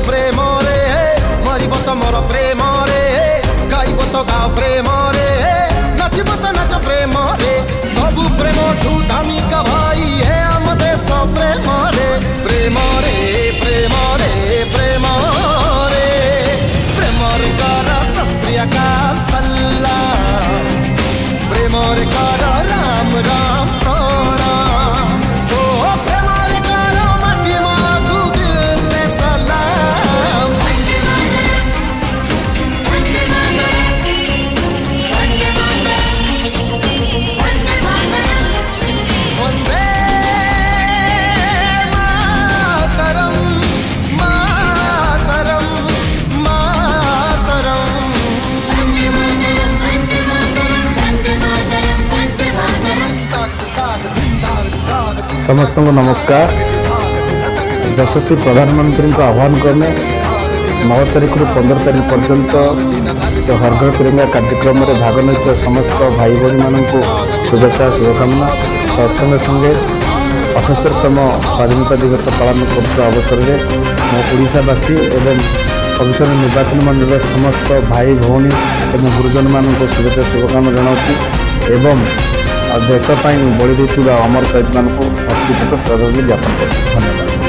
प्रेम रे मरब तो मोर प्रेम रे गाइब तो गाओ प्रेम रे नाचब तो नाच प्रेम रे सब प्रेम ठू दामिका भाई है आम देश प्रेम रे प्रेम रे प्रेम रे प्रेम रे प्रेम रे कर सत श्री अकाल सलाम प्रेम रे कर राम राम प्रणाम ओ प्रेम रे कर माटी मागू दिल से सलाम वंदे मातरम मातरम मातरम समस्त को नमस्कार। यशस्वी प्रधानमंत्री को आह्वान करने 9 तारीख रु 15 तारीख पर्यंत जो हर घर तिरंगा कार्यक्रम में भाग नहीं समस्त भाई भौणी मानक शुभेच्छा शुभकामना संगे संगे 78तम स्वाधीनता दिवस पालन कर अवसर में मोशावासी एवं भविष्य निर्वाचन मंडल समस्त भाई भौणी एवं गुरुजन मानक शुभेच्छा शुभकामना जनाऊँ एवं देश बलि देता अमर शहीद मान श्रद्धांजलि ज्ञापन कर धन्यवाद।